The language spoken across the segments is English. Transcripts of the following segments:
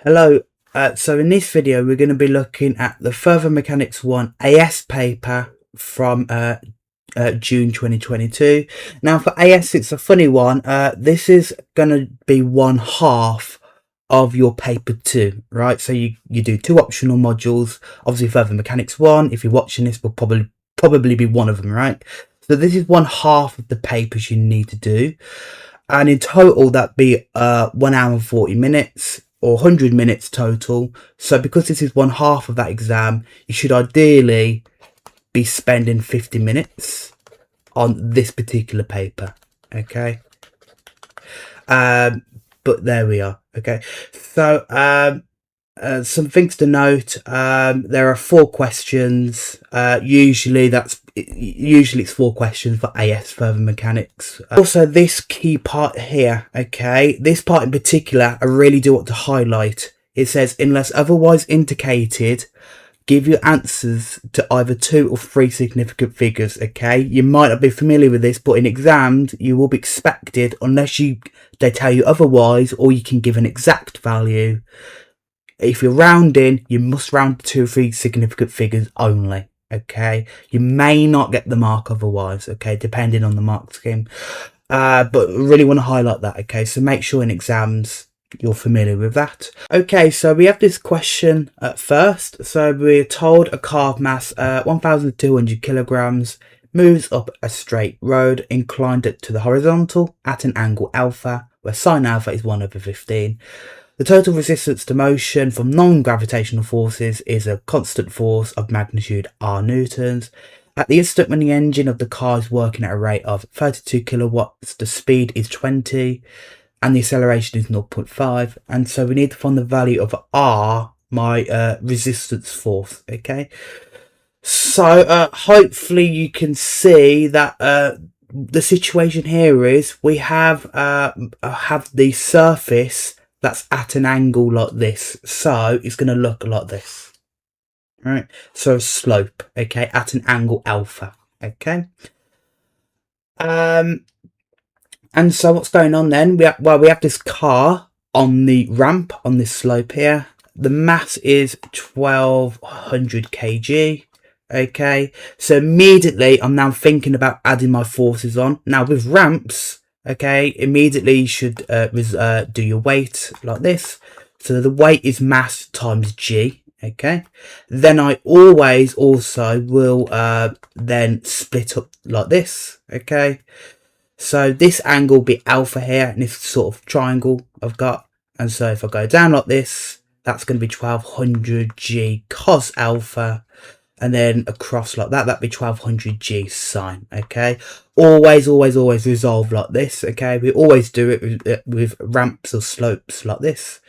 Hello, so in this video we're going to be looking at the Further Mechanics 1 AS paper from June 2022. Now for AS it's a funny one, this is going to be one half of your paper 2, right? So you do two optional modules. Obviously Further Mechanics 1, if you're watching this, will probably be one of them, right? So this is one half of the papers you need to do, and in total that'd be 1 hour and 40 minutes or 100 minutes total. So because this is one half of that exam, you should ideally be spending 50 minutes on this particular paper, okay? But there we are, okay? So some things to note. There are 4 questions. Usually it's 4 questions for AS Further Mechanics. Also this key part here, okay, this part in particular I really do want to highlight. It says, unless otherwise indicated, give your answers to either 2 or 3 significant figures, okay? You might not be familiar with this, but in exams you will be expected, unless they tell you otherwise, or you can give an exact value. If you're rounding, you must round to 2 or 3 significant figures only, okay? You may not get the mark otherwise, okay, depending on the mark scheme. But really want to highlight that, okay? So make sure in exams you're familiar with that. Okay, so we have this question at first. So we're told a car of mass 1,200 kilograms moves up a straight road inclined to the horizontal at an angle alpha, where sine alpha is 1/15. The total resistance to motion from non-gravitational forces is a constant force of magnitude R newtons. At the instant when the engine of the car is working at a rate of 32 kilowatts, the speed is 20 and the acceleration is 0.5. And so we need to find the value of R, my resistance force, okay? So hopefully you can see that the situation here is we have the surface that's at an angle like this, so it's going to look like this, right? So slope, okay, at an angle alpha, okay. And so what's going on then? We have this car on the ramp on this slope here. The mass is 1200 kg, okay. So immediately I'm now thinking about adding my forces on. Now with ramps, okay, immediately you should do your weight like this. So the weight is mass times g, okay. Then I always also will then split up like this, okay. So this angle will be alpha here, and this sort of triangle I've got. And so if I go down like this, that's going to be 1200 g cos alpha. And then across like that, that'd be 1200 g sine, okay? Always resolve like this, okay? We always do it with ramps or slopes like this.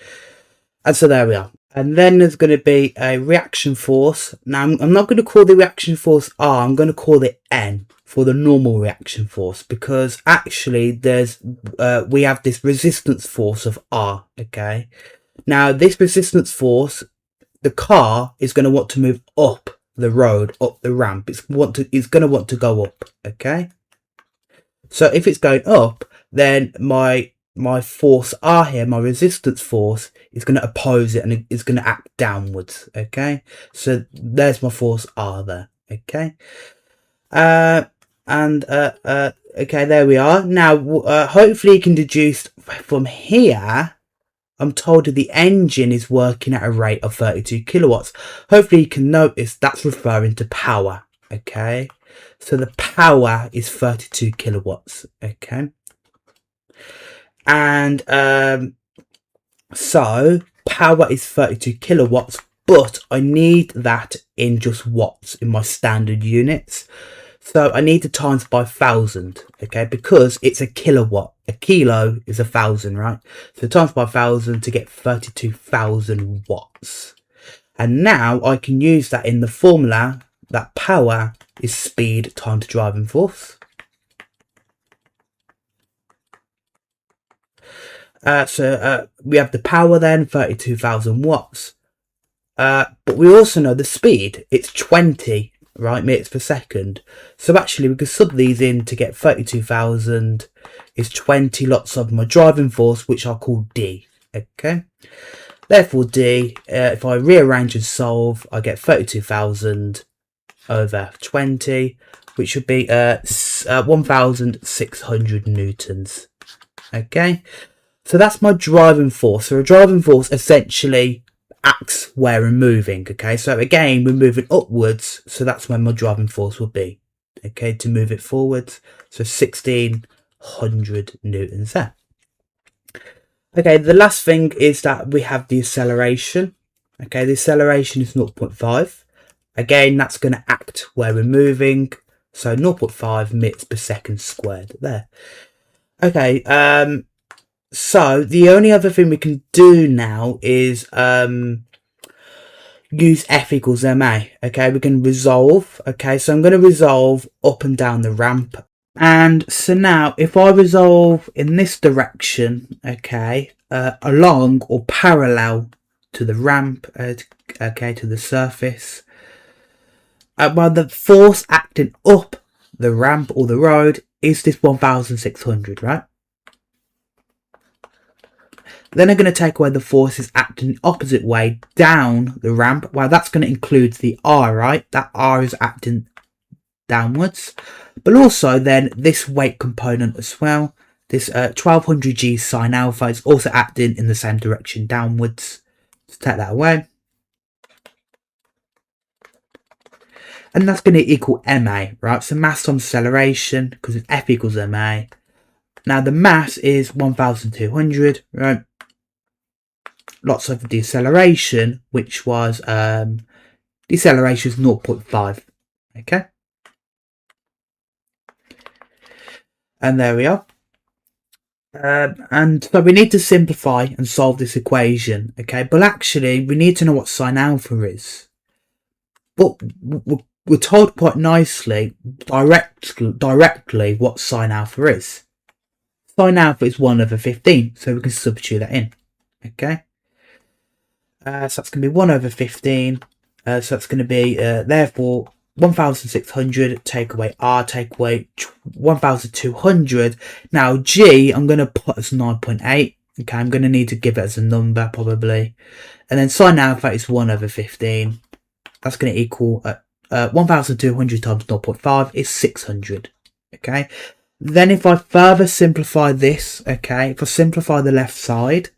And so there we are. And then there's going to be a reaction force. Now, I'm not going to call the reaction force R, I'm going to call it N for the normal reaction force, because actually we have this resistance force of R, okay? Now, this resistance force, the car is going to want to move up the road, up the ramp. It's going to want to go up, okay? So if it's going up, then my force R here, my resistance force, is going to oppose it, and it's going to act downwards, okay? So there's my force R there, okay? Okay, there we are. Now hopefully you can deduce from here, I'm told that the engine is working at a rate of 32 kilowatts. Hopefully you can notice that's referring to power, okay? So the power is 32 kilowatts, okay? And so power is 32 kilowatts, but I need that in just watts in my standard units. So I need to times by 1,000, okay, because it's a kilowatt. A kilo is 1,000, right? So times by 1,000 to get 32,000 watts. And now I can use that in the formula that power is speed times driving force. So we have the power then, 32,000 watts. But we also know the speed, it's 20, right, meters per second. So actually we could sub these in to get 32,000 is 20 lots of my driving force, which I'll call D, okay. Therefore D, if I rearrange and solve, I get 32,000 over 20, which would be 1,600 newtons. Okay, so that's my driving force. So a driving force essentially acts where we're moving. Okay, so again, we're moving upwards, so that's where my driving force will be. Okay, to move it forwards, so 1,600 newtons there. Okay, the last thing is that we have the acceleration. Okay, the acceleration is 0.5. Again, that's going to act where we're moving, so 0.5 meters per second squared there. Okay, so the only other thing we can do now is use F equals ma. Okay, we can resolve. Okay, so I'm going to resolve up and down the ramp. And so now if I resolve in this direction, okay, along or parallel to the ramp, okay, to the surface, well, the force acting up the ramp or the road is this 1,600, right? Then I'm going to take away the forces acting the opposite way down the ramp. Well, that's going to include the R, right? That R is acting downwards. But also then this weight component as well. This 1200 G sine alpha is also acting in the same direction downwards. Let's take that away. And that's going to equal ma, right? So mass times acceleration, because it's F equals ma. Now the mass is 1,200, right? Lots of deceleration, which was deceleration is 0.5. Okay. And there we are. And so we need to simplify and solve this equation. Okay, but actually we need to know what sine alpha is. But we're told quite nicely, directly what sine alpha is. Sine alpha is 1 over 15, so we can substitute that in. Okay. So that's going to be 1 over 15. So that's going to be, therefore, 1,600, take away R, take away 1,200. Now, G, I'm going to put as 9.8. Okay, I'm going to need to give it as a number, probably. And then sine alpha is 1 over 15. That's going to equal 1,200 times 0.5 is 600. Okay. Then if I further simplify this, okay, if I simplify the left side,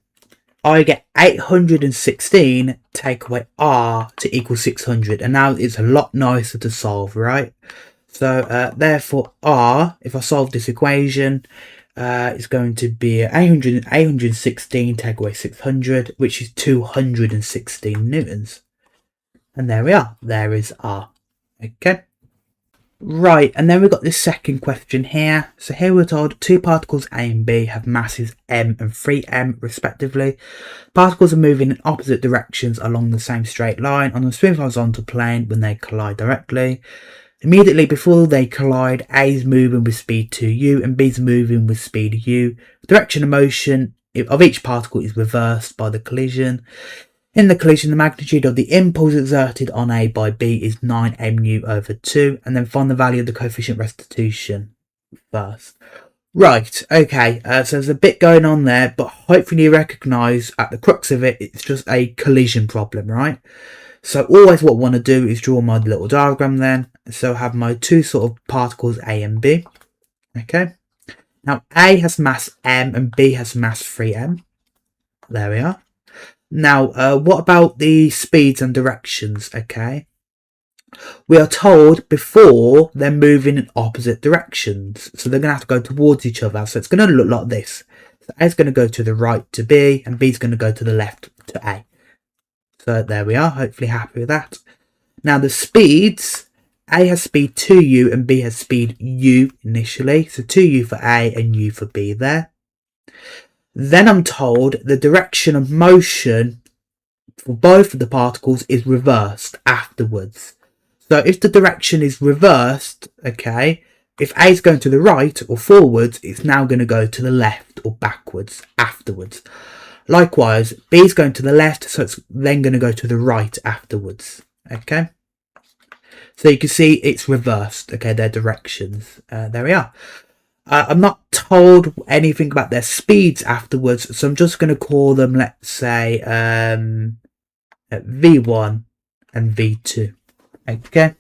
I get 816 take away R to equal 600. And now it's a lot nicer to solve, right? So therefore R, if I solve this equation, is going to be 816 take away 600, which is 216 newtons. And there we are. There is R. Okay. Right, and then we've got this second question here. So here we're told two particles A and B have masses m and 3m respectively. Particles are moving in opposite directions along the same straight line on a smooth horizontal plane when they collide directly. Immediately before they collide, A is moving with speed 2u and B is moving with speed u. The direction of motion of each particle is reversed by the collision. In the collision, the magnitude of the impulse exerted on A by B is 9 mu over 2, and then find the value of the coefficient restitution first. Right, okay, so there's a bit going on there, but hopefully you recognise at the crux of it, it's just a collision problem, right? So always what I want to do is draw my little diagram then. So I have my two sort of particles A and B, okay? Now A has mass m and B has mass 3m. There we are. Now, what about the speeds and directions, okay? We are told before they're moving in opposite directions. So they're going to have to go towards each other. So it's going to look like this. So A is going to go to the right to B and B is going to go to the left to A. So there we are. Hopefully happy with that. Now the speeds, A has speed 2u and B has speed u initially. So 2u for A and u for B there. Then I'm told the direction of motion for both of the particles is reversed afterwards. So if the direction is reversed, okay, if A is going to the right or forwards, it's now going to go to the left or backwards afterwards. Likewise, B is going to the left, so it's then going to go to the right afterwards, okay. So you can see it's reversed, okay, their directions. There we are. I'm not told anything about their speeds afterwards, so I'm just going to call them, let's say, V1 and V2. Okay.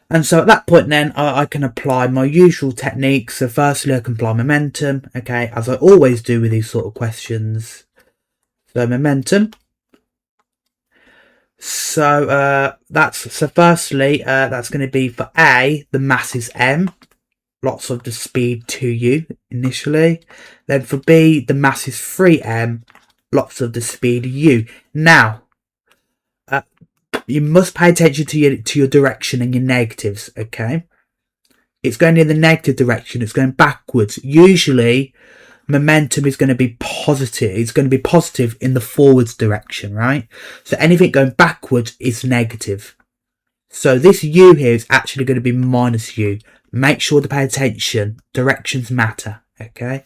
And so at that point then, I can apply my usual techniques. So firstly, I can apply momentum, okay, as I always do with these sort of questions. So momentum. So firstly, that's going to be for A, the mass is M, lots of the speed 2u initially. Then for B, the mass is 3m, lots of the speed u. Now, you must pay attention to your direction and your negatives, okay? It's going in the negative direction, it's going backwards. Usually, momentum is going to be positive. It's going to be positive in the forwards direction, right? So anything going backwards is negative. So this u here is actually going to be minus u. Make sure to pay attention. Directions matter, okay?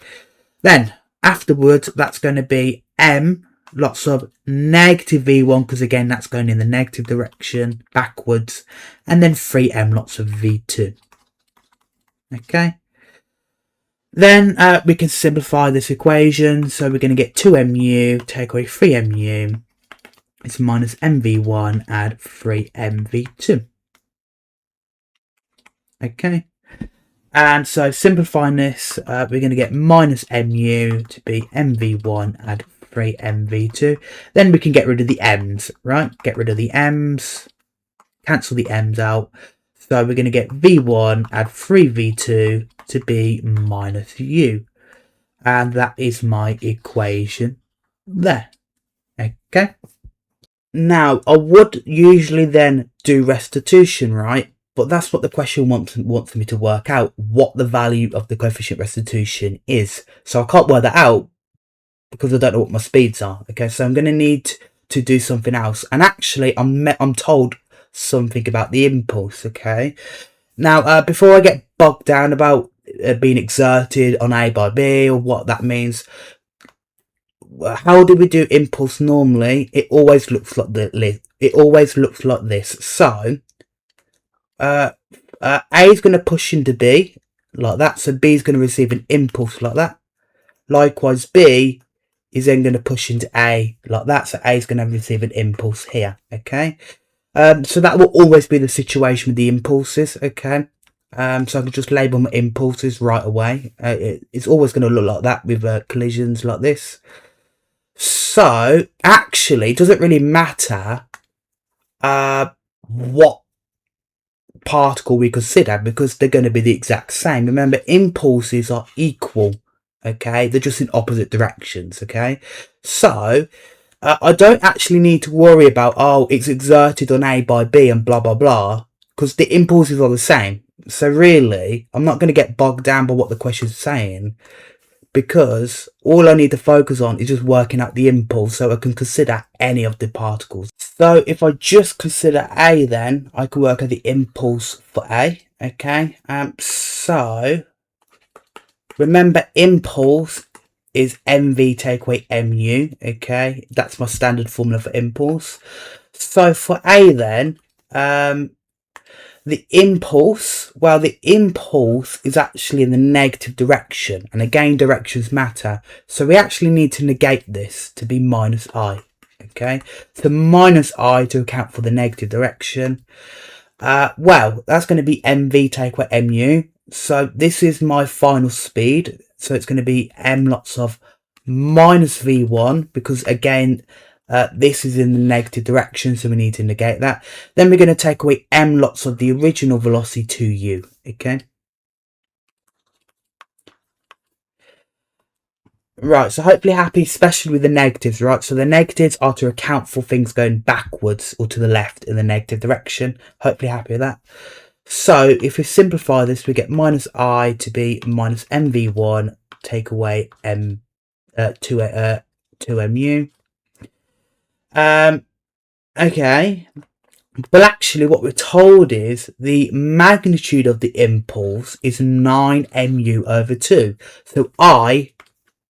Then, afterwards, that's going to be m, lots of negative v1, because again, that's going in the negative direction, backwards. And then 3m, lots of v2. Okay? Then we can simplify this equation. So we're going to get 2mu, take away 3mu. It's minus mv1, add 3mv2. Okay? And so simplifying this, we're going to get minus mu to be mv1, add 3mv2. Then we can get rid of the m's, right? Get rid of the m's, cancel the m's out. So we're going to get v1, add 3v2 to be minus u. And that is my equation there. Okay. Now, I would usually then do restitution, right? But that's what the question wants me to work out, what the value of the coefficient restitution is. So I can't work that out because I don't know what my speeds are. Okay, so I'm going to need to do something else. And actually, I'm told something about the impulse. Okay. Now, before I get bogged down about being exerted on A by B or what that means, how do we do impulse normally? It always looks like this. So A is going to push into B like that, so B is going to receive an impulse like that. Likewise, B is then going to push into A like that, so A is going to receive an impulse here. Okay, so that will always be the situation with the impulses. Okay, so I can just label my impulses right away. It's always going to look like that with collisions like this. So actually, it doesn't really matter what particle we consider, because they're going to be the exact same. Remember, impulses are equal, okay? They're just in opposite directions, okay? So I don't actually need to worry about, oh, it's exerted on A by B and blah blah blah, because the impulses are the same. So really, I'm not going to get bogged down by what the question's saying, because all I need to focus on is just working out the impulse, so I can consider any of the particles. So if I just consider A, then I can work out the impulse for A. Okay, so remember, impulse is mv take away mu. Okay, that's my standard formula for impulse. So for A then, the impulse is actually in the negative direction, and again, directions matter, so we actually need to negate this to be minus I. Okay, so minus I to account for the negative direction. Well, that's going to be mv take away mu, so this is my final speed, so it's going to be m lots of minus v1, because again, this is in the negative direction, so we need to negate that. Then we're going to take away m lots of the original velocity 2u. Okay. Right, so hopefully happy, especially with the negatives, right? So the negatives are to account for things going backwards or to the left in the negative direction. Hopefully happy with that. So if we simplify this, we get minus I to be minus mv1, take away m 2mu. Okay, but actually what we're told is the magnitude of the impulse is 9mu over 2. So I,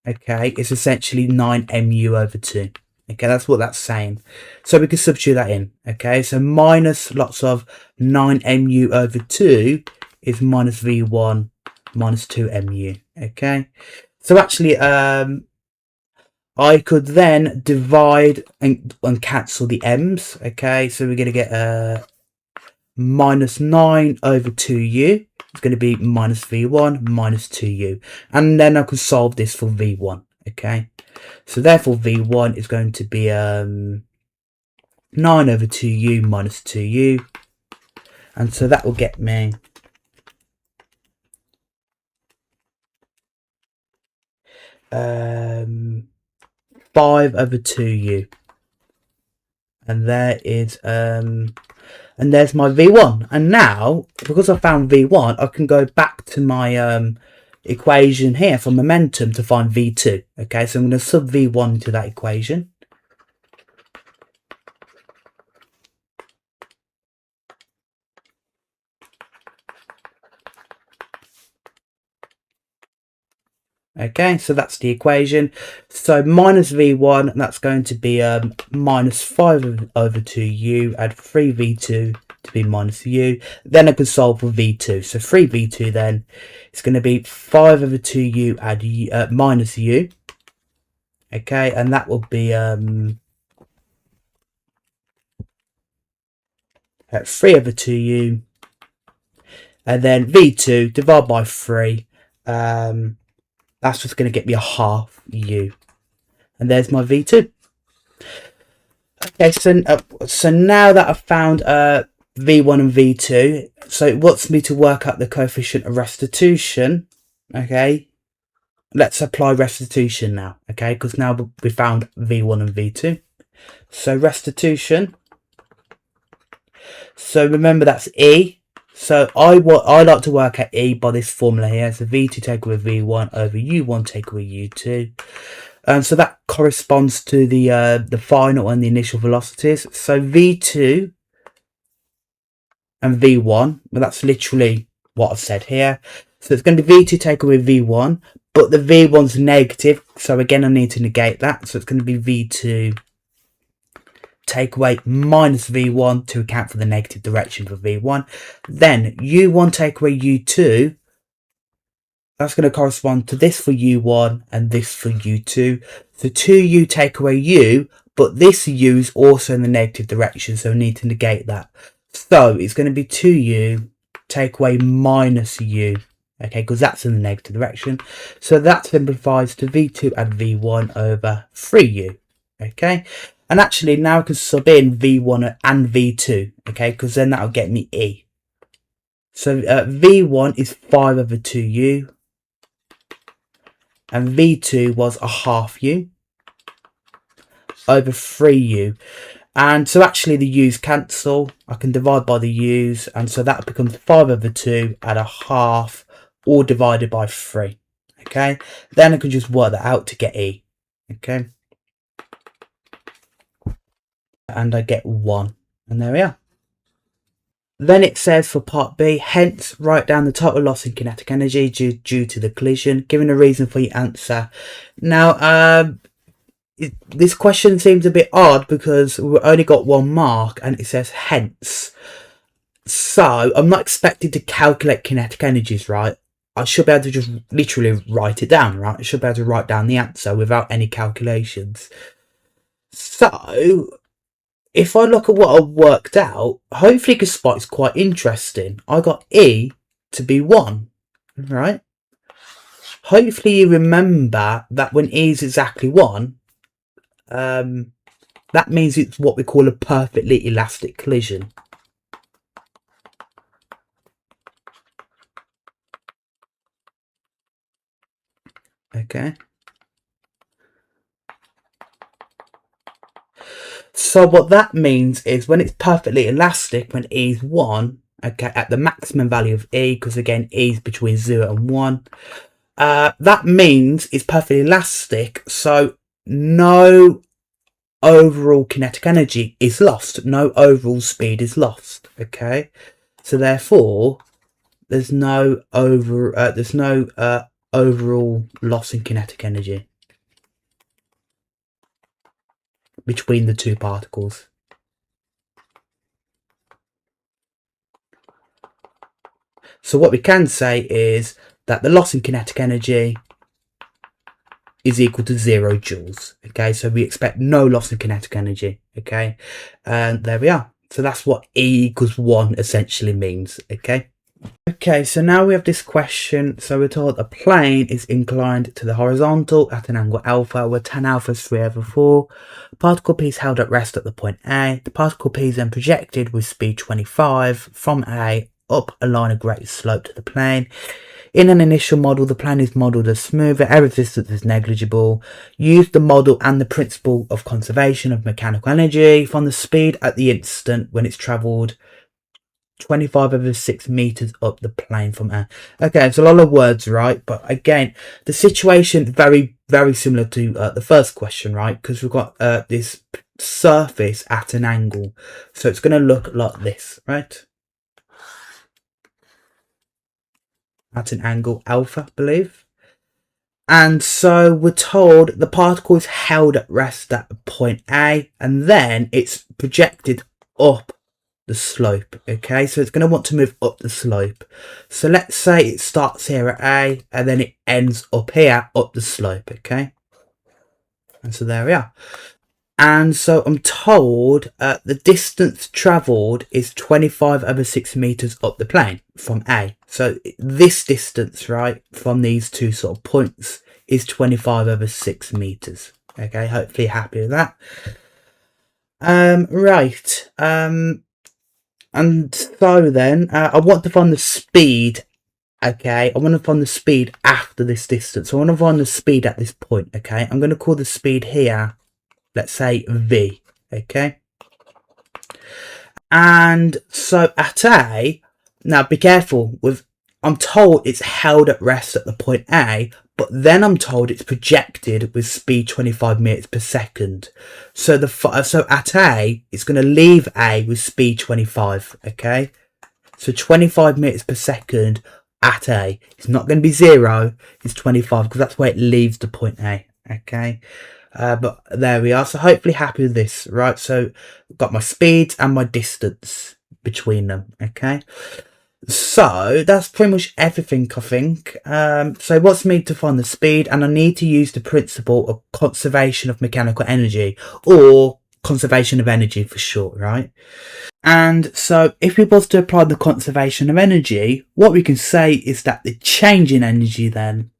okay, is essentially 9mu over 2. Okay, that's what that's saying. So we can substitute that in. Okay, so minus lots of 9mu over 2 is minus v1 minus 2 mu. Okay, so actually I could then divide and cancel the m's. Okay, so we're going to get minus 9 over 2u. It's going to be minus v1 minus 2u, and then I can solve this for v1. Okay, so therefore v1 is going to be 9 over 2u minus 2u, and so that will get me 5 over 2u, and there is and there's my v1. And now, because I found v1, I can go back to my equation here for momentum to find v2. Okay, so I'm going to sub v1 into that equation. Okay, so that's the equation. So minus v1, that's going to be minus 5 over 2u, add 3v2 to be minus u. Then I can solve for v2. So 3v2 then, it's going to be 5 over 2u, add minus u. Okay, and that will be 3 over 2u. And then v2, divide by 3. That's just going to get me a half u. And there's my v2. Okay, so now that I've found v1 and v2, so it wants me to work out the coefficient of restitution. Okay, let's apply restitution now. Okay, because now we found v1 and v2. So restitution. So remember that's E. So I like to work at E by this formula here. So v2 take away v1 over u1 take away u2. So that corresponds to the final and the initial velocities. So v2 and v1, well, that's literally what I've said here. So it's going to be v2 take away v1, but the v1's negative. So again, I need to negate that. So it's going to be v2 take away minus v1 to account for the negative direction for v1. Then u1 take away u2, that's going to correspond to this for u1 and this for u2. So 2u take away u, but this u is also in the negative direction, so we need to negate that. So it's going to be 2u take away minus u, okay, because that's in the negative direction. So that simplifies to v2 add v1 over 3u, okay. And actually now I can sub in v1 and v2, okay, because then that'll get me E. So v1 is 5 over 2u, and v2 was a half u over 3u. And so actually the u's cancel. I can divide by the u's, and so that becomes 5 over 2 and a half, all divided by 3. Okay, then I can just work that out to get E. Okay, and I get 1, and there we are. Then it says for part B, hence write down the total loss in kinetic energy due to the collision, giving a reason for your answer. Now this question seems a bit odd because we've only got 1 mark and it says hence. So I'm not expected to calculate kinetic energies, right? I should be able to just literally write it down, right? I should be able to write down the answer without any calculations. So if I look at what I've worked out, hopefully you can spot it's quite interesting. I got E to be 1, right? Hopefully you remember that when E is exactly 1, that means it's what we call a perfectly elastic collision. Okay. So what that means is when it's perfectly elastic, when E is 1, okay, at the maximum value of E, because again, E is between 0 and 1, that means it's perfectly elastic, so no overall kinetic energy is lost, no overall speed is lost, okay? So therefore, there's no overall loss in kinetic energy between the two particles. So what we can say is that the loss in kinetic energy is equal to 0 joules. Okay, so we expect no loss in kinetic energy. Okay, and there we are. So that's what E equals 1 essentially means. Okay. Okay, so now we have this question. So we're told a plane is inclined to the horizontal at an angle alpha, where tan alpha is 3/4. Particle P is held at rest at the point A. The particle P is then projected with speed 25 from A up a line of greatest slope to the plane. In an initial model, the plane is modelled as smoother, air resistance is negligible. Use the model and the principle of conservation of mechanical energy from the speed at the instant when it's travelled 25/6 meters up the plane from air. Okay, it's a lot of words, right? But again, the situation very, very similar to the first question, right? Because we've got this surface at an angle, so it's going to look like this, right? At an angle alpha, I believe. And so we're told the particle is held at rest at point A, and then it's projected up the slope. Okay, so it's going to want to move up the slope. So let's say it starts here at A and then it ends up here up the slope. Okay, and so there we are. And so I'm told the distance travelled is 25/6 meters up the plane from A. So this distance, right, from these two sort of points is 25/6 meters. Okay, hopefully you're happy with that. Right. And so then I want to find the speed. Okay, I want to find the speed after this distance. So I want to find the speed at this point. Okay, I'm going to call the speed here, let's say V. Okay, and so at A, now be careful with, I'm told it's held at rest at the point A, but then I'm told it's projected with speed 25 meters per second. So so at A, it's going to leave A with speed 25. Okay, so 25 meters per second at A. It's not going to be 0. It's 25 because that's where it leaves the point A. Okay, but there we are. So hopefully happy with this, right? So I've got my speeds and my distance between them. Okay. So that's pretty much everything, I think. So it wants me to find the speed, and I need to use the principle of conservation of mechanical energy, or conservation of energy for short, right? And so if we was to apply the conservation of energy, what we can say is that the change in energy then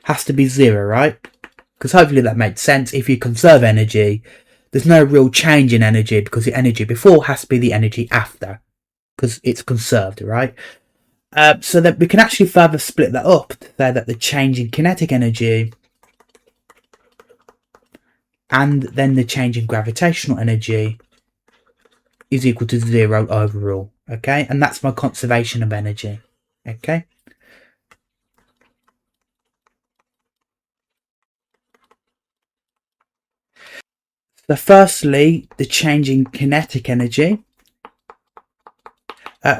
has to be 0, right? Because hopefully that makes sense. If you conserve energy, there's no real change in energy, because the energy before has to be the energy after, because it's conserved, right? So that we can actually further split that up to say that the change in kinetic energy and then the change in gravitational energy is equal to 0 overall. Okay, and that's my conservation of energy. Okay. So firstly, the change in kinetic energy.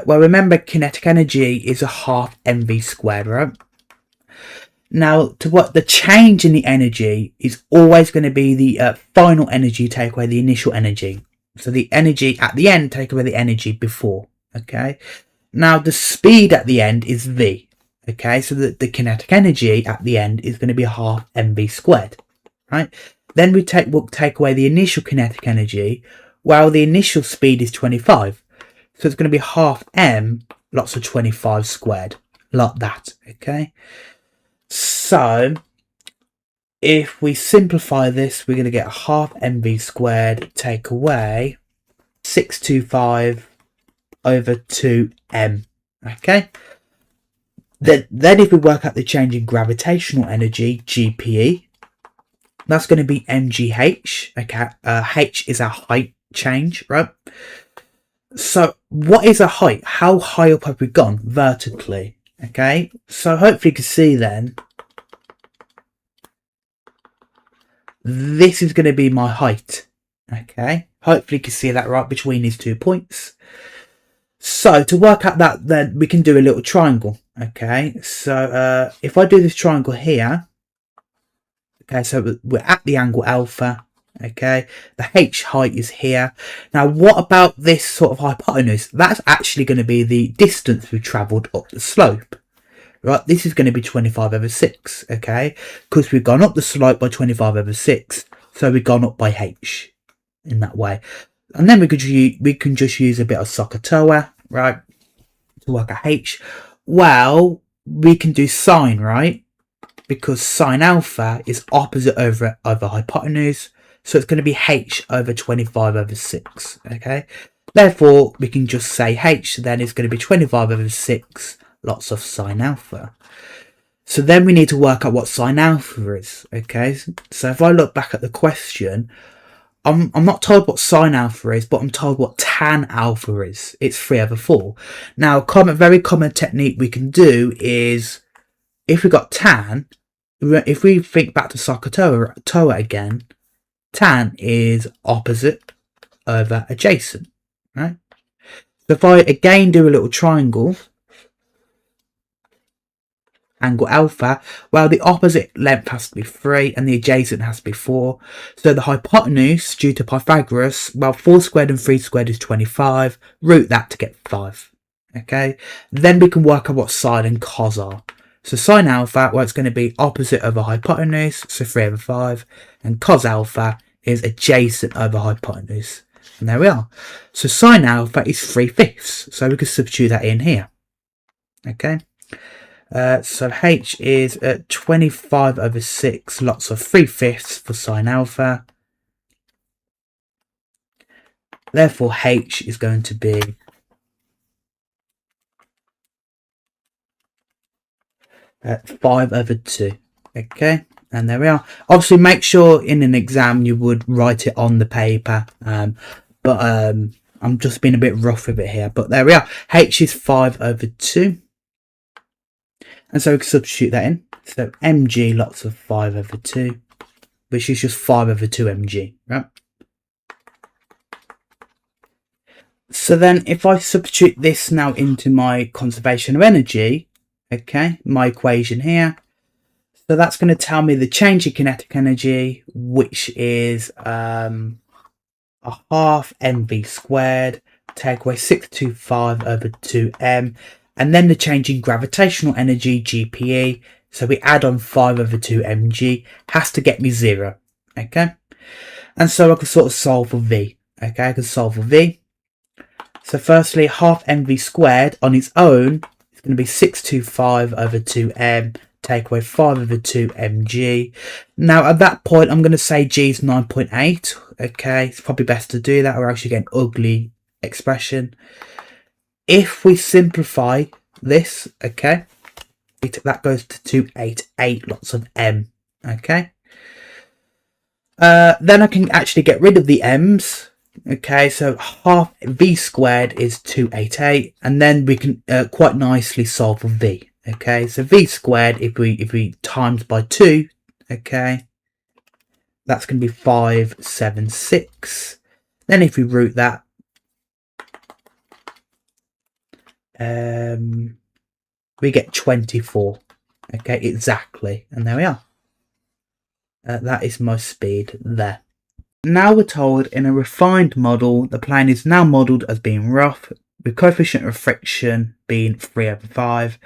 Well, remember, kinetic energy is a half mv squared, right? Now, to what the change in the energy is always going to be the final energy take away the initial energy. So the energy at the end take away the energy before. Okay. Now the speed at the end is v. Okay, so the kinetic energy at the end is going to be half mv squared, right? Then we'll take away the initial kinetic energy, while the initial speed is 25. So it's going to be half m lots of 25 squared, like that. Okay. So if we simplify this, we're going to get half mv squared take away 625 over 2m. Okay. Then if we work out the change in gravitational energy, GPE, that's going to be mgh. Okay, h is our height change, right? So what is a height? How high up have we gone vertically? Okay, so hopefully you can see then, this is going to be my height. Okay, hopefully you can see that right between these 2 points. So to work out that, then we can do a little triangle. Okay, so if I do this triangle here, okay, so we're at the angle alpha, Okay, the h height is here. Now, what about this sort of hypotenuse? That's actually going to be the distance we've travelled up the slope. Right, this is going to be 25/6, okay? Because we've gone up the slope by 25/6, so we've gone up by h in that way. And then we can just use a bit of SOHCAHTOA, right, to work out h. Well, we can do sine, right? Because sine alpha is opposite over hypotenuse, so it's going to be h over 25/6, okay? Therefore, we can just say h then is going to be 25/6 lots of sine alpha. So then we need to work out what sine alpha is, okay? So if I look back at the question, I'm not told what sine alpha is, but I'm told what tan alpha is. It's 3/4. Now, very common technique we can do is, if we got tan, if we think back to SOHCAHTOA again, tan is opposite over adjacent, right? So if I again do a little triangle, angle alpha, well, the opposite length has to be 3 and the adjacent has to be 4. So the hypotenuse, due to Pythagoras, well, 4 squared and 3 squared is 25. Root that to get 5. Okay, then we can work out what sine and cos are. So sine alpha, well, it's going to be opposite over hypotenuse, so 3/5, and cos alpha is adjacent over hypotenuse. And there we are. So sine alpha is 3/5, so we can substitute that in here. Okay. So h is 25/6 lots of 3/5 for sine alpha. Therefore, h is going to be 5/2. Okay, and there we are. Obviously, make sure in an exam you would write it on the paper. But I'm just being a bit rough with it here. But there we are. H is 5/2. And so we can substitute that in. So mg lots of 5/2, which is just 5/2 mg, right? So then if I substitute this now into my conservation of energy, okay, my equation here, so that's going to tell me the change in kinetic energy, which is a half mv squared, take away 625/2m, and then the change in gravitational energy, GPE, so we add on 5/2 mg, has to get me 0, okay? And so I can sort of solve for v, okay? I can solve for v. So firstly, half mv squared on its own is going to be 625/2m, take away 5/2 mg. Now at that point, I'm going to say g is 9.8, okay? It's probably best to do that or else you get an ugly expression. If we simplify this, okay, that goes to 288 lots of m, okay. Then I can actually get rid of the m's, okay, so half v squared is 288, and then we can quite nicely solve for v, okay. So v squared, if we times by 2, okay, that's going to be 576. Then if we root that, we get 24, okay, exactly, and there we are. That is my speed there. Now we're told in a refined model, the plane is now modelled as being rough, with coefficient of friction being 3/5.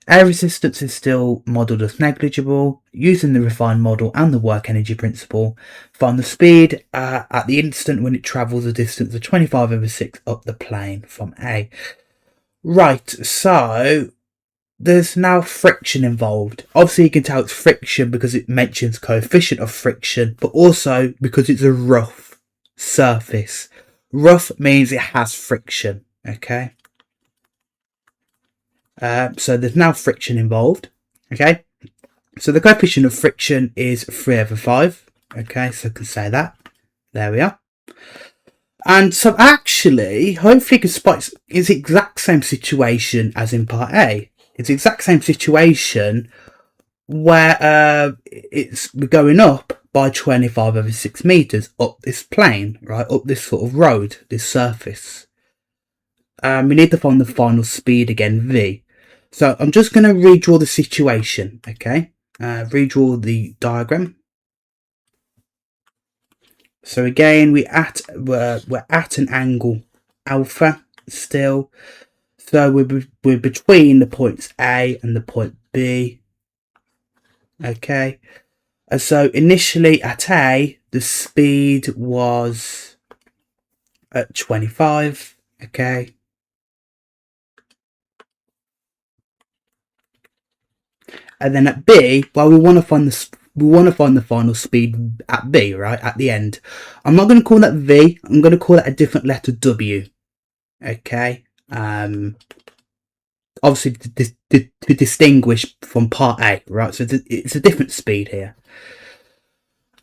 Air resistance is still modelled as negligible. Using the refined model and the work energy principle, find the speed at the instant when it travels a distance of 25/6 up the plane from A. Right, so there's now friction involved. Obviously you can tell it's friction because it mentions coefficient of friction, but also because it's a rough surface. Rough means it has friction, okay? So there's now friction involved, okay? So the coefficient of friction is 3/5, okay? So I can say that. There we are. And so actually, hopefully you can spot it's the exact same situation as in part A. It's the exact same situation where we're going up by 25/6 meters up this plane, right? Up this sort of road, this surface. We need to find the final speed again, v. So I'm just going to redraw the situation, okay? Redraw the diagram. So again, we're at an angle alpha still. So we're between the points A and the point B. Okay. And so initially at A, the speed was at 25. Okay. And then at B, well, we want to find the final speed at B, right, at the end. I'm not going to call that V. I'm going to call it a different letter W. Okay. Obviously to distinguish from part A, right? So it's a different speed here.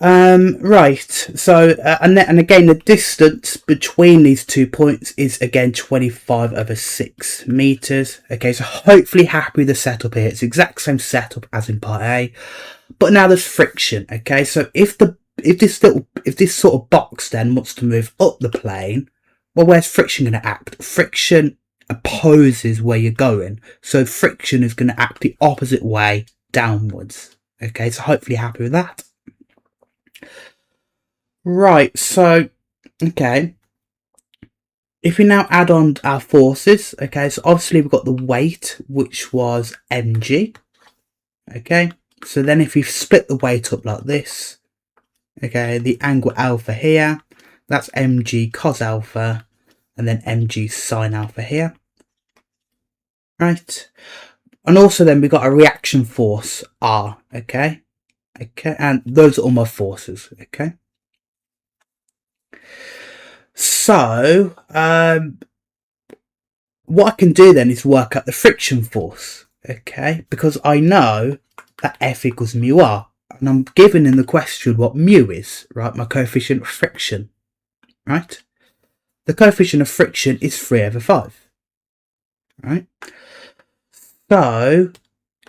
Right. So and again, the distance between these 2 points is again 25/6 meters. Okay, so hopefully happy with the setup here. It's the exact same setup as in part A, but now there's friction. Okay, so if this sort of box then wants to move up the plane, well, where's friction going to act? Friction opposes where you're going, so friction is going to act the opposite way, downwards. Okay, so hopefully happy with that. Right, so okay, if we now add on our forces, okay, so obviously we've got the weight, which was mg. Okay, so then if we split the weight up like this, okay, the angle alpha here, that's mg cos alpha, and then mg sine alpha here. Right, and also then we've got a reaction force R. Okay, and those are all my forces. Okay, so what I can do then is work out the friction force. Okay, because I know that F equals mu R, and I'm given in the question what mu is, right? My coefficient of friction, right? The coefficient of friction is 3/5, right? So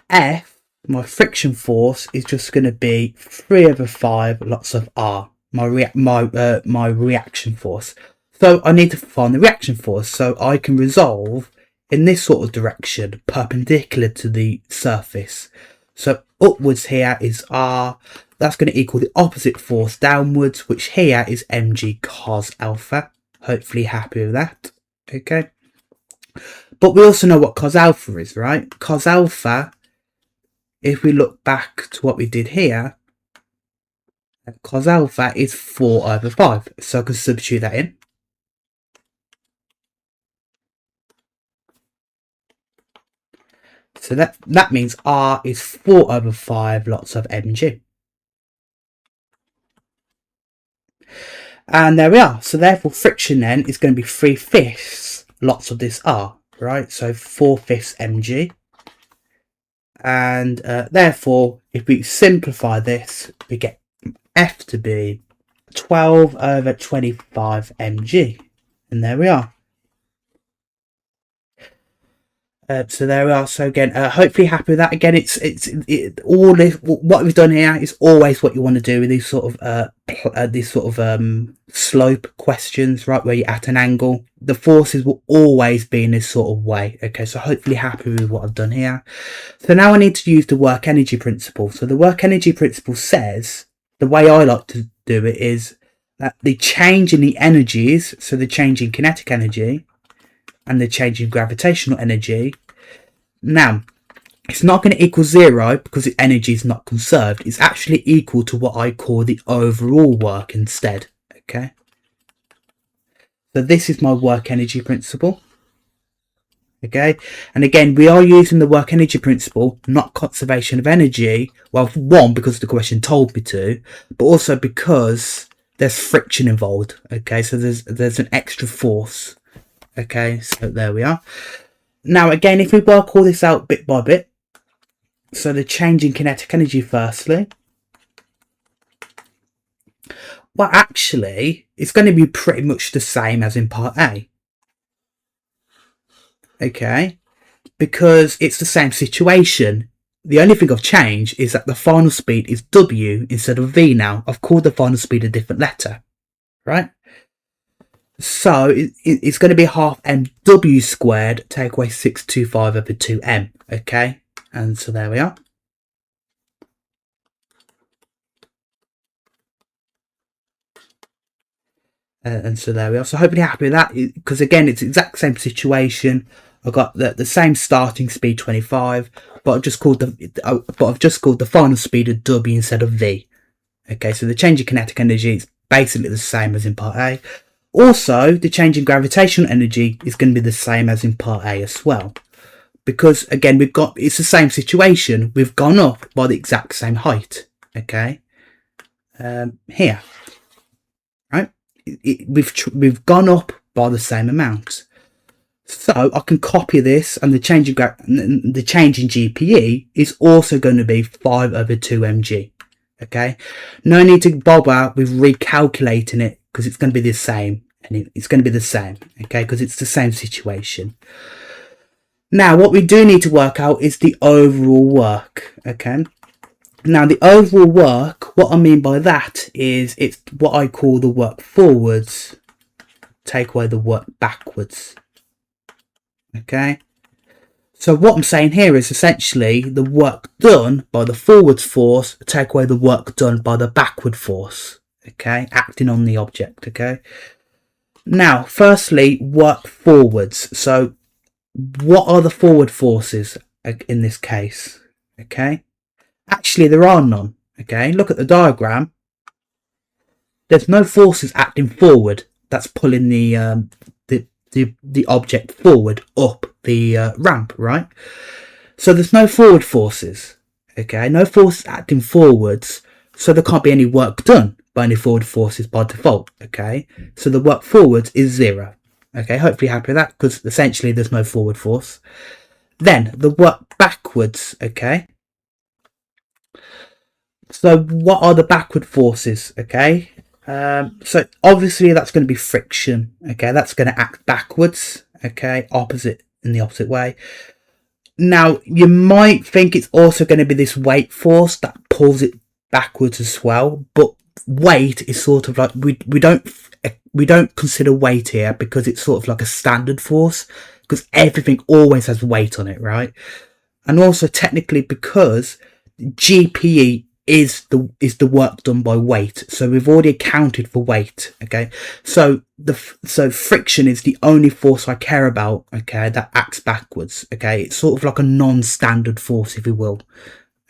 F, my friction force, is just going to be 3/5 lots of R, my reaction force. So I need to find the reaction force, so I can resolve in this sort of direction, perpendicular to the surface. So upwards here is R, that's going to equal the opposite force downwards, which here is mg cos alpha. Hopefully happy with that. Okay. But we also know what cos alpha is, right? Cos alpha, if we look back to what we did here, cos alpha is 4/5. So I can substitute that in. So that means R is 4/5 lots of mg. And there we are. So therefore friction then is going to be 3/5 lots of this R, right? So 4/5 mg. And therefore, if we simplify this, we get F to be 12/25 mg. And there we are. So there we are. So again, hopefully happy with that. Again, all this, what we've done here is always what you want to do with these sort of slope questions, right? Where you're at an angle, the forces will always be in this sort of way. Okay, so hopefully happy with what I've done here. So now I need to use the work energy principle. So the work energy principle says, the way I like to do it is that the change in the energies, so the change in kinetic energy and the change in gravitational energy. Now, it's not going to equal 0 because the energy is not conserved. It's actually equal to what I call the overall work instead. Okay. So this is my work energy principle. Okay. And again, we are using the work energy principle, not conservation of energy. Well, one, because the question told me to, but also because there's friction involved. Okay. So there's an extra force. Okay, so there we are. Now again, if we work all this out bit by bit, so the change in kinetic energy firstly, well actually it's going to be pretty much the same as in part A. Okay, because it's the same situation. The only thing I've changed is that the final speed is W instead of V now. I've called the final speed a different letter, right? So it's going to be half mw squared take away 625/2m. Okay, and so there we are. And so there we are. So hopefully happy with that, because again, it's the exact same situation. I've got the same starting speed 25, but I've just called the final speed of W instead of V. Okay, so the change in kinetic energy is basically the same as in part A. Also, the change in gravitational energy is going to be the same as in part A as well, because again, it's the same situation. We've gone up by the exact same height. Okay, here, right? We've gone up by the same amount. So I can copy this, and the change in GPE is also going to be 5 over 2 mg. Okay, no need to bother with recalculating it, because it's going to be the same, and it's going to be the same. Okay, because it's the same situation. Now, what we do need to work out is the overall work. Okay, now the overall work, what I mean by that is it's what I call the work forwards take away the work backwards. Okay, so what I'm saying here is essentially the work done by the forwards force take away the work done by the backward force. Okay, acting on the object. Okay, now firstly, work forwards. So what are the forward forces in this case? Okay, actually there are none. Okay, look at the diagram. There's no forces acting forward that's pulling the object forward up the ramp, right? So there's no forward forces. Okay, no forces acting forwards, so there can't be any work done by any forward forces by default. Okay, so the work forwards is 0. Okay, hopefully happy with that, because essentially there's no forward force. Then the work backwards. Okay, so what are the backward forces? Okay, so obviously that's going to be friction. Okay, that's going to act backwards. Okay, in the opposite way. Now you might think it's also going to be this weight force that pulls it backwards as well, but weight is sort of like we don't consider weight here, because it's sort of like a standard force, because everything always has weight on it, right? And also technically, because GPE is the work done by weight, so we've already accounted for weight. Okay, so friction is the only force I care about. Okay, that acts backwards. Okay, it's sort of like a non-standard force, if you will.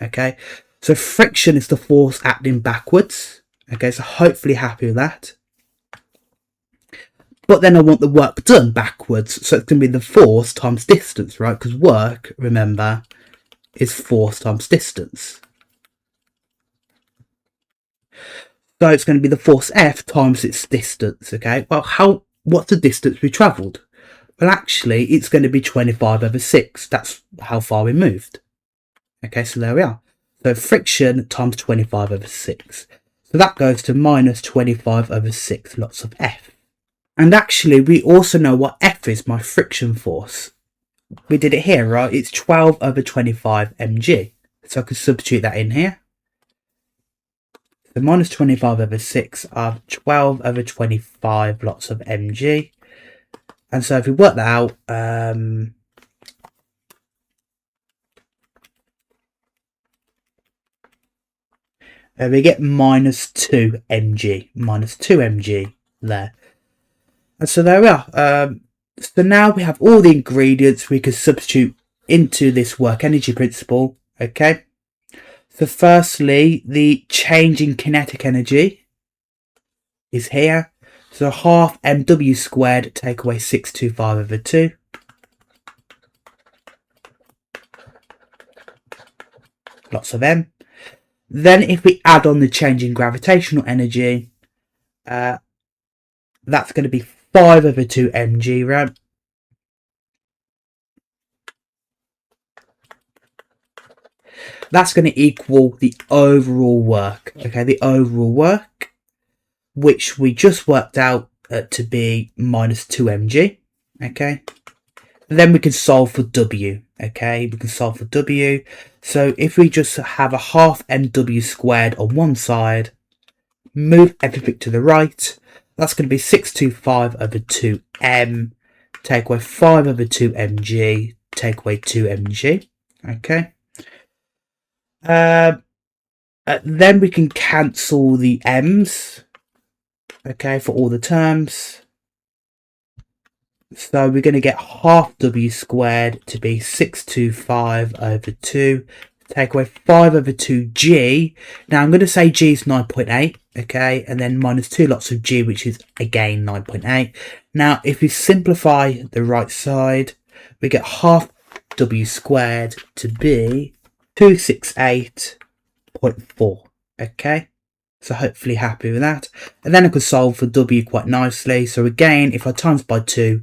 Okay, so friction is the force acting backwards. Okay, so hopefully happy with that. But then I want the work done backwards, so it's going to be the force times distance, right? Because work, remember, is force times distance. So it's going to be the force F times its distance. Okay, well, what's the distance we travelled? Well, actually, it's going to be 25 over 6. That's how far we moved. Okay, so there we are. So friction times 25 over 6. So that goes to minus 25 over 6 lots of F. And actually, we also know what F is, my friction force. We did it here, right? It's 12 over 25 mg. So I can substitute that in here. So minus 25 over 6 are 12 over 25 lots of mg. And so if we work that out, we get minus 2 mg there. And so there we are. So now we have all the ingredients we could substitute into this work energy principle. Okay. So firstly, the change in kinetic energy is here. So half mw squared take away 625 over 2. Lots of m. Then if we add on the change in gravitational energy, that's going to be 5 over 2 mg, right? That's going to equal the overall work. Okay, the overall work, which we just worked out to be minus 2 mg. Okay, and then we can solve for w. Okay, we can solve for w. So if we just have a half mw squared on one side, move everything to the right, that's going to be 625 over 2m, take away 5 over 2 mg, take away 2 mg. Okay. Then we can cancel the m's. okay, for all the terms. So we're going to get half w squared to be 625 over 2. Take away 5 over 2g. Now I'm going to say g is 9.8, okay, and then minus 2 lots of g, which is again 9.8. Now if we simplify the right side, we get half w squared to be 268.4, okay. So hopefully happy with that. And then I could solve for w quite nicely. So again, if I times by 2,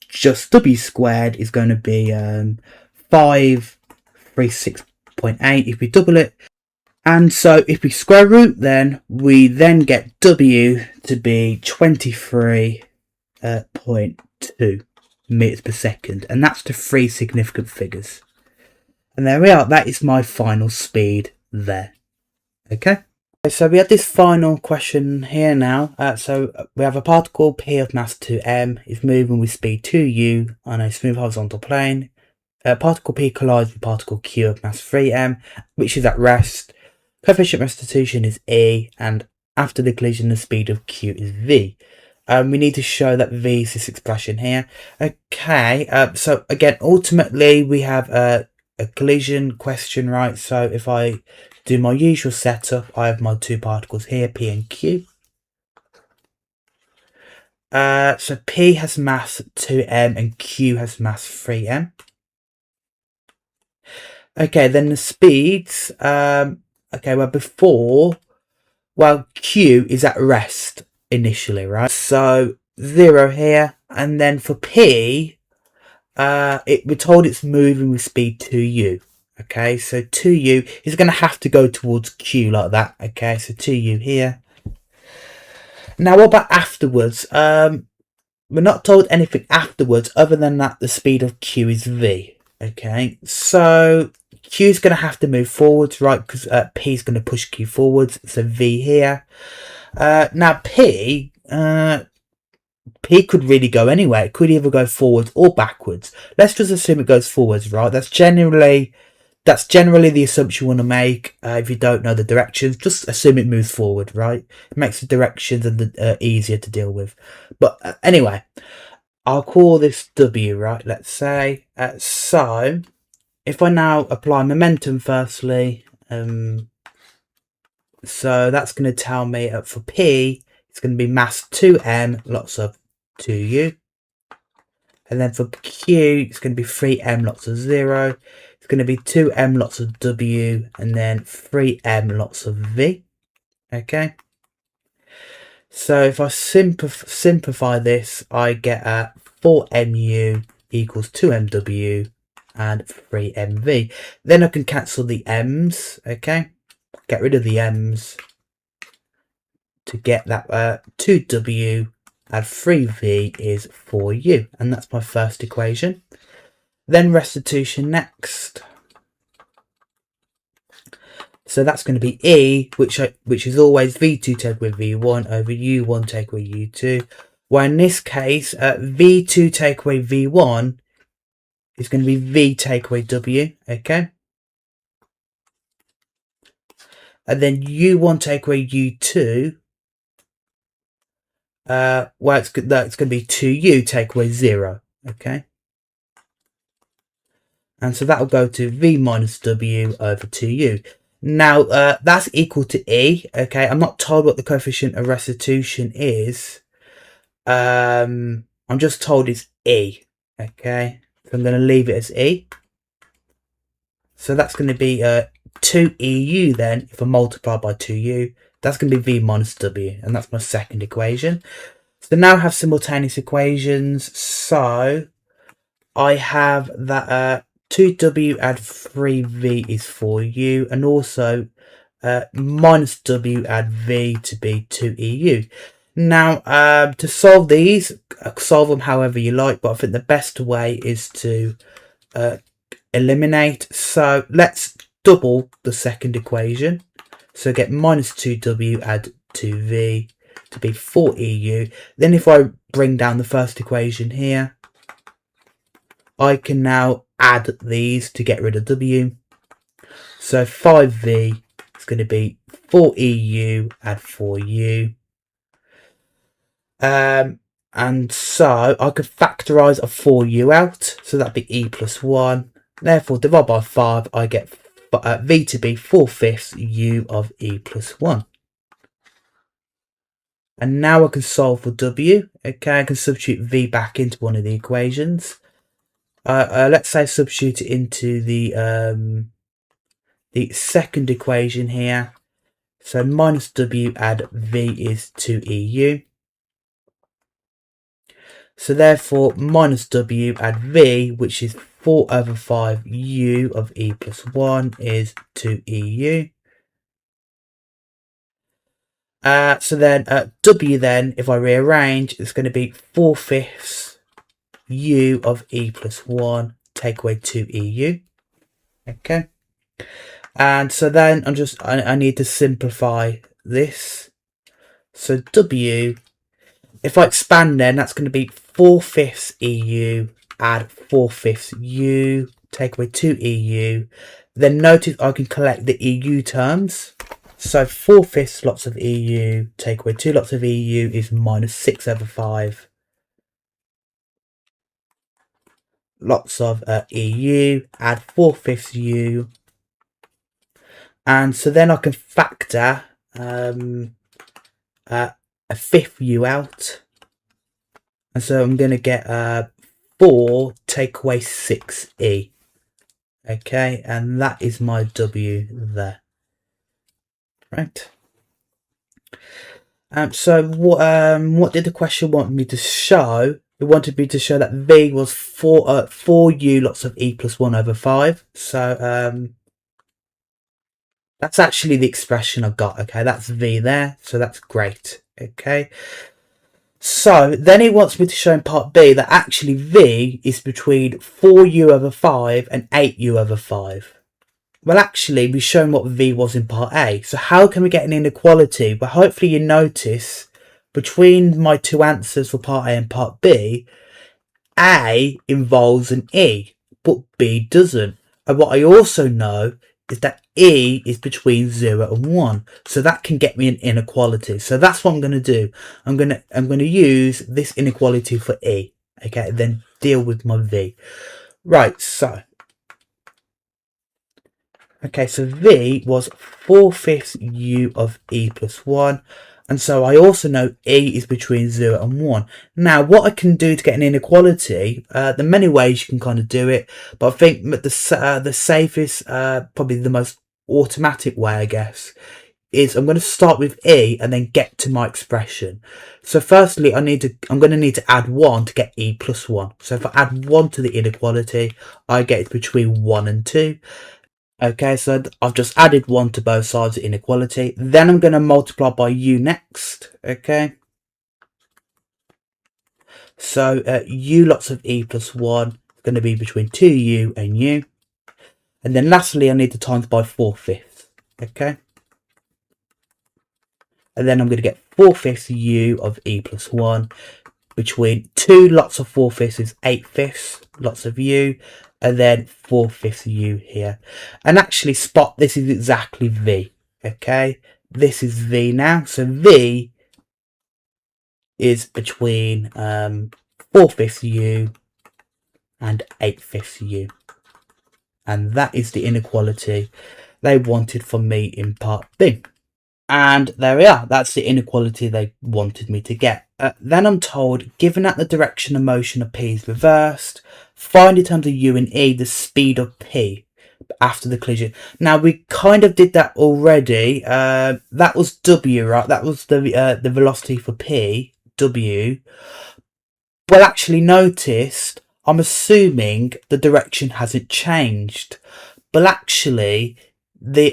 just w squared is going to be 536.8 if we double it. And so if we square root, then we then get w to be 23.2 meters per second. And that's the 3 significant figures. And there we are. That is my final speed there. Okay. So we have this final question here now. So we have a particle P of mass 2m is moving with speed 2u on a smooth horizontal plane. Particle P collides with particle Q of mass 3m, which is at rest. Coefficient restitution is E, and after the collision the speed of Q is v. We need to show that v is this expression here. Okay, so again, ultimately we have a collision question, right? So if I do my usual setup, I have my two particles here, P and Q. So P has mass 2m and Q has mass 3m. Okay, then the speeds, okay, well before, well Q is at rest initially, right? So 0 here, and then for P, we're told it's moving with speed 2u. Okay, so 2u is going to have to go towards Q like that. Okay, so 2u here. Now, what about afterwards? We're not told anything afterwards other than that the speed of Q is v. Okay, so Q is going to have to move forwards, right? Because P is going to push Q forwards. So v here. Now P could really go anywhere. It could either go forwards or backwards. Let's just assume it goes forwards, right? That's generally the assumption you want to make. If you don't know the directions, just assume it moves forward, right? It makes the directions and easier to deal with. But anyway, I'll call this W, right? Let's say. So if I now apply momentum firstly, so that's going to tell me for P, it's going to be mass 2m, lots of 2u. And then for Q, it's going to be 3m, lots of 0. It's going to be 2m, lots of w, and then 3m, lots of v. Okay. So if I simplify this, I get 4mu equals 2mw and 3mv. Then I can cancel the m's. Okay. Get rid of the m's to get that 2w and 3v is 4u, and that's my first equation. Then restitution next. So that's going to be E, which is always v2 take away v1 over u1 take away u2. Well, in this case, v2 take away v1 is going to be v take away w. Okay. And then u1 take away u2. Well, it's going to be 2u take away 0. Okay. And so that will go to v minus w over 2u. Now, that's equal to E. Okay. I'm not told what the coefficient of restitution is. I'm just told it's E. Okay. So I'm going to leave it as E. So that's going to be 2EU then, if I multiply by 2u. That's going to be v minus w, and that's my second equation. So now I have simultaneous equations. So I have that 2w add 3v is 4u, and also minus w add v to be 2eu. Now, to solve these, solve them however you like, but I think the best way is to eliminate. So let's double the second equation. So get minus 2w add 2v to be 4eu. Then if I bring down the first equation here, I can now add these to get rid of w. So 5v is going to be 4eu add 4u. And so I could factorise a 4u out, so that'd be e plus 1. Therefore, divide by 5, I get v to be 4/5 u of e plus 1. And now I can solve for w. Okay, I can substitute v back into one of the equations. Let's say substitute it into the second equation here. So minus w add v is 2eu. So therefore, minus w add v, which is 4/5u of e plus 1 is 2eu. So then w then, if I rearrange, it's going to be 4/5 u of e plus 1, take away 2eu. Okay. And so then I need to simplify this. So w, if I expand then, that's going to be 4/5 eu add 4/5 u, take away 2eu. Then notice I can collect the eu terms. So 4/5 lots of eu, take away 2 lots of eu is minus 6/5. Lots of eu, add 4/5 u. And so then I can factor a 5th u out. And so I'm going to get 4 take away 6e. Okay, and that is my w there. Right. So what did the question want me to show? It wanted me to show that v was 4u lots of e plus 1/5. So that's actually the expression I got. Okay, that's v there. So that's great. Okay. So then it wants me to show in part B that actually v is between 4u/5 and 8u/5. Well, actually, we've shown what v was in part A. So how can we get an inequality? Well, hopefully you notice between my two answers for part A and part B, A involves an E, but B doesn't. And what I also know is that E is between 0 and 1. So that can get me an inequality. So that's what I'm going to do. I'm going to use this inequality for E. Okay, then deal with my V. Right, so okay, so V was 4/5 u of e plus 1. And so I also know E is between 0 and 1. Now, what I can do to get an inequality, there are many ways you can kind of do it. But I think the safest, probably the most automatic way, I guess, is I'm going to start with E and then get to my expression. So firstly, I'm going to need to add 1 to get E plus 1. So if I add 1 to the inequality, I get it between 1 and 2. Okay, so I've just added 1 to both sides of inequality. Then I'm going to multiply by u next. Okay. So u lots of e plus 1 is going to be between 2u and u. And then lastly, I need to times by 4/5. Okay. And then I'm going to get 4/5 u of e plus 1 between 2 lots of 4/5 is 8/5 lots of u. And then 4/5 u here. And actually spot, this is exactly v. Okay, this is v now. So v is between 4/5 u and 8/5 u. And that is the inequality they wanted from me in part B. And there we are. That's the inequality they wanted me to get. Then I'm told, given that the direction of motion of P is reversed, find in terms of U and E the speed of P after the collision. Now, we kind of did that already. That was W, right? That was the velocity for P, W. Well, actually noticed, I'm assuming the direction hasn't changed. But actually,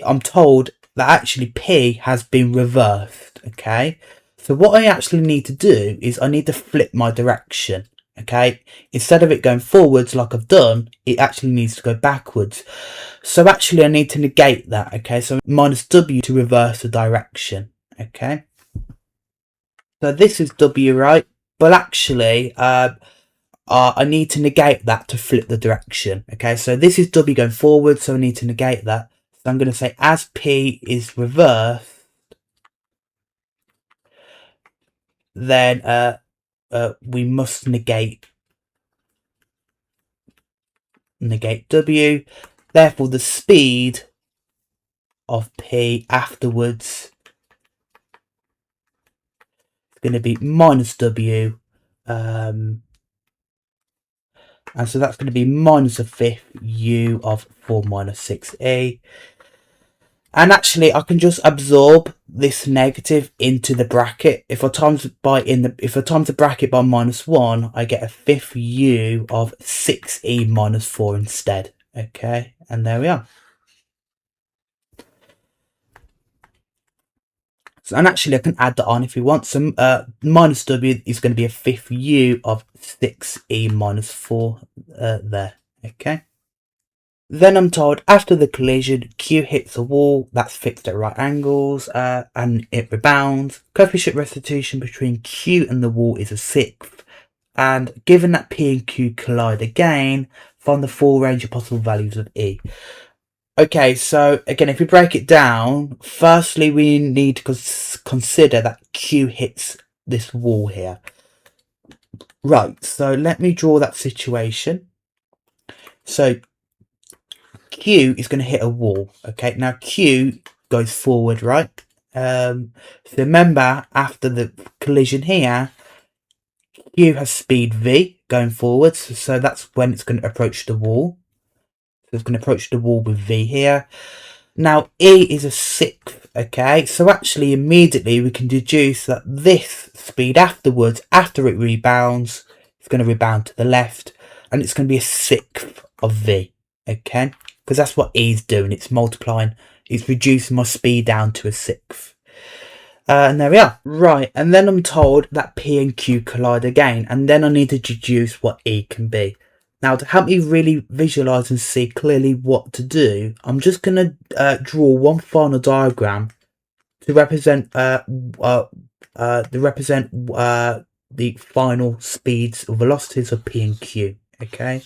I'm told that actually P has been reversed. Okay, so what I actually need to do is I need to flip my direction. Okay, instead of it going forwards like I've done, it actually needs to go backwards. So actually I need to negate that. Okay, so minus W to reverse the direction. Okay, so this is W, right? But actually I need to negate that to flip the direction. Okay, so this is W going forward, so I need to negate that. So I'm going to say as P is reversed, then we must negate W. Therefore, the speed of P afterwards is going to be minus W. And so that's going to be minus a fifth U of 4 minus 6E. And actually, I can just absorb this negative into the bracket. If I times the bracket by minus 1, I get a fifth U of 6E minus 4 instead. Okay, and there we are. So, and actually, I can add that on if we want. So minus W is going to be a fifth U of 6E minus 4 there. Okay. Then I'm told after the collision, Q hits a wall that's fixed at right angles and it rebounds. Coefficient restitution between Q and the wall is a sixth. And given that P and Q collide again, find the full range of possible values of E. Okay, so again, if we break it down, firstly, we need to consider that Q hits this wall here. Right, so let me draw that situation. So Q is going to hit a wall. Okay, now Q goes forward, right? So remember, after the collision here, Q has speed V going forwards, so that's when it's going to approach the wall. So it's going to approach the wall with V here. Now E is a sixth, okay? So actually immediately we can deduce that this speed afterwards, after it rebounds, it's going to rebound to the left, and it's going to be a sixth of V, okay? Because that's what E is doing, it's multiplying, it's reducing my speed down to a sixth. And there we are. Right, and then I'm told that P and Q collide again, and then I need to deduce what E can be. Now, to help me really visualise and see clearly what to do, I'm just going to draw one final diagram to represent the final speeds or velocities of P and Q. Okay,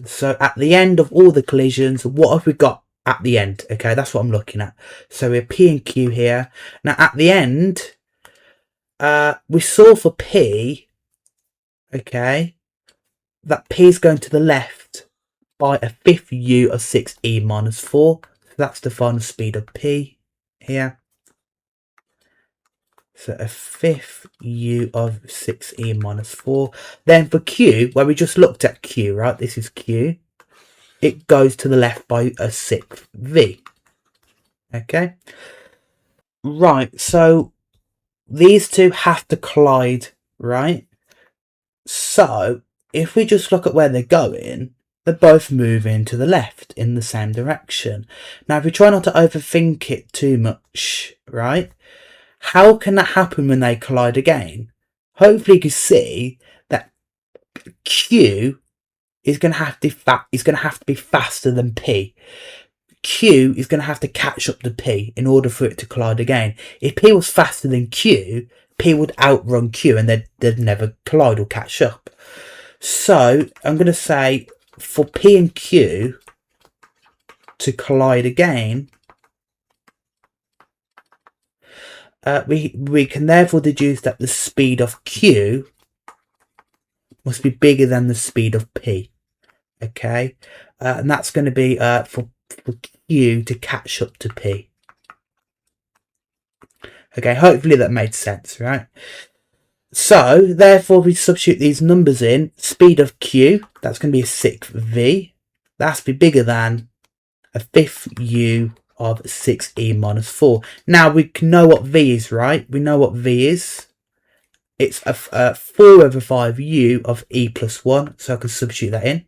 so at the end of all the collisions, what have we got at the end? Okay, that's what I'm looking at. So we're P and Q here. Now at the end, we saw for P, okay, that P is going to the left by a fifth U of 6E minus 4. So that's the final speed of P here. So a fifth U of 6E minus 4. Then for Q, where we just looked at Q, right? This is Q. It goes to the left by a sixth V. Okay. Right, so these two have to collide, right? So if we just look at where they're going, they're both moving to the left in the same direction. Now, if we try not to overthink it too much, right? How can that happen when they collide again? Hopefully you can see that Q is going to have to be faster than P. Q is going to have to catch up to P in order for it to collide again. If P was faster than Q, P would outrun Q and they'd never collide or catch up. So I'm going to say for P and Q to collide again, we can therefore deduce that the speed of Q must be bigger than the speed of P. Okay, and that's going to be for Q to catch up to P. Okay, hopefully that made sense, right? So, therefore, we substitute these numbers in. Speed of Q, that's going to be a sixth V. That has to be bigger than a fifth U of 6E minus 4. Now, we can know what V is, right? We know what V is. It's a 4 over 5 U of E plus 1. So, I can substitute that in.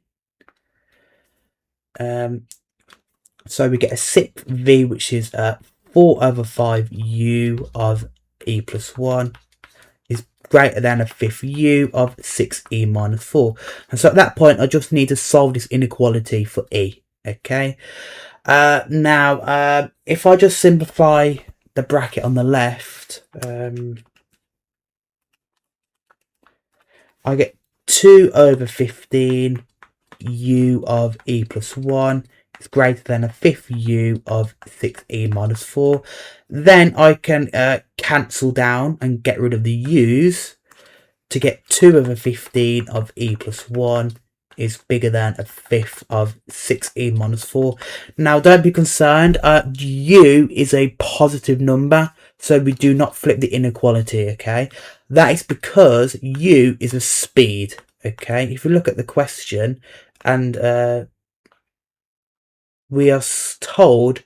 So, we get a sixth V, which is 4 over 5 U of E plus 1. Greater than a fifth U of 6E minus 4. And so at that point, I just need to solve this inequality for E. Okay. Now, if I just simplify the bracket on the left, I get 2 over 15 U of E plus 1 is greater than a fifth u of 6e minus 4. Then I can cancel down and get rid of the u's to get 2 over 15 of e plus 1 is bigger than a fifth of 6e minus 4. Now, don't be concerned. U is a positive number, so we do not flip the inequality, okay? That is because u is a speed, okay? If you look at the question, and we are told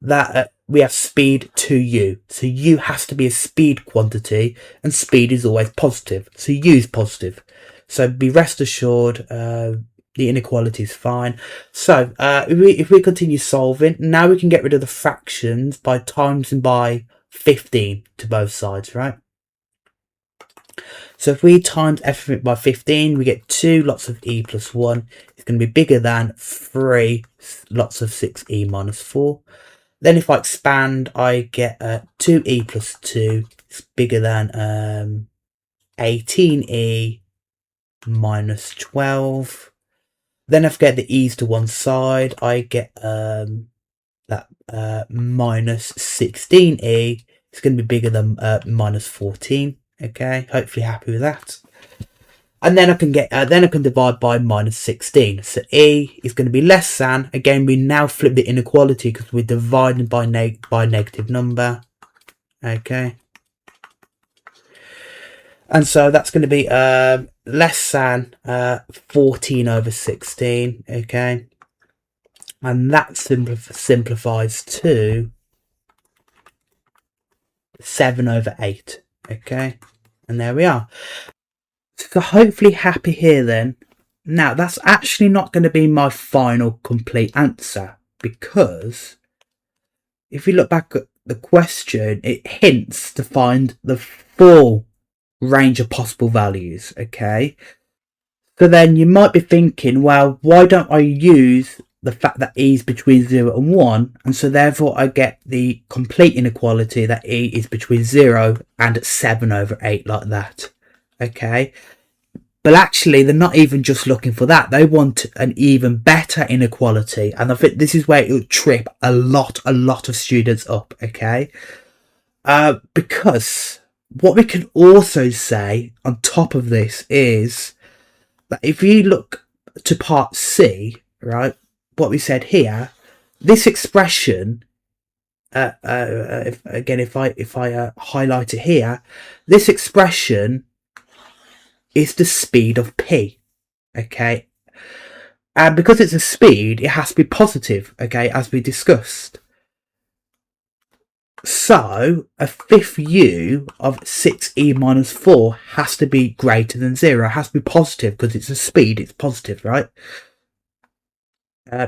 that we have speed 2u. So u has to be a speed quantity, and speed is always positive. So u is positive. So be rest assured, the inequality is fine. So if we continue solving, now we can get rid of the fractions by timesing by 15 to both sides, right? So if we times everything by 15, we get 2 lots of e plus 1. It's going to be bigger than 3 lots of 6e minus 4. Then if I expand, I get 2e plus 2 is bigger than 18e minus 12. Then if I get the e's to one side, I get that minus 16e. It's going to be bigger than minus 14. Okay, hopefully happy with that. And then I can get then I can divide by minus 16. So e is going to be less than. Again, we now flip the inequality because we're dividing by a negative number. Okay. And so that's going to be less than 14 over 16. Okay. And that simplifies to 7 over 8. Okay. And there we are. So hopefully happy here then. Now that's actually not going to be my final complete answer, because if you look back at the question, it hints to find the full range of possible values. Okay, so then you might be thinking, well, why don't I use the fact that e is between 0 and 1, and so therefore I get the complete inequality that e is between 0 and 7 over 8, like that. Okay, but actually they're not even just looking for that. They want an even better inequality, and I think this is where it will trip a lot of students up. Okay, because what we can also say on top of this is that if you look to part C, right, what we said here, this expression, if I highlight it here, this expression is the speed of p. Okay, and because it's a speed, it has to be positive. Okay, as we discussed. So a fifth u of 6e minus 4 has to be greater than 0. It has to be positive because it's a speed. It's positive, right?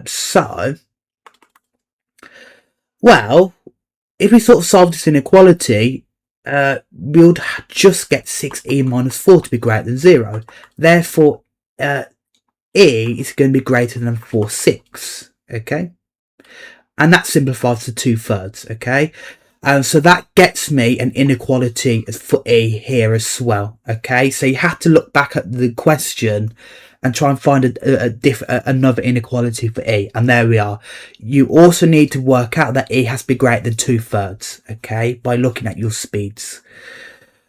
So, well, if we sort of solve this inequality, we would just get 6e minus 4 to be greater than 0. Therefore, e is going to be greater than 4/6. Okay, and that simplifies to 2/3. Okay, and so that gets me an inequality for e here as well. Okay, so you have to look back at the question and try and find another inequality for e, and there we are. You also need to work out that e has to be greater than 2/3. Okay, by looking at your speeds.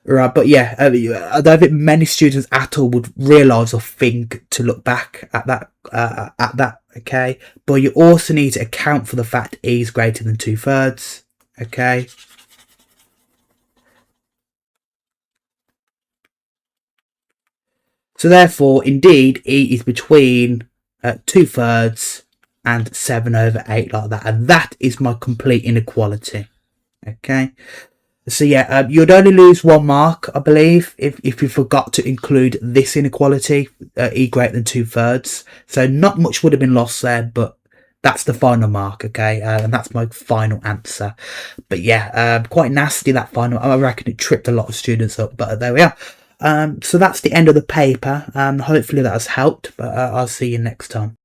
Right, but yeah, I don't think many students at all would realise or think to look back at that. Okay, but you also need to account for the fact e is greater than 2/3. Okay. So therefore, indeed, e is between 2/3 and 7 over 8, like that, and that is my complete inequality. Okay. So yeah, you'd only lose 1 mark, I believe, if you forgot to include this inequality, e greater than 2/3. So not much would have been lost there, but that's the final mark. Okay, and that's my final answer. But yeah, quite nasty, that final. I reckon it tripped a lot of students up, but there we are. So that's the end of the paper. Hopefully that has helped, but I'll see you next time.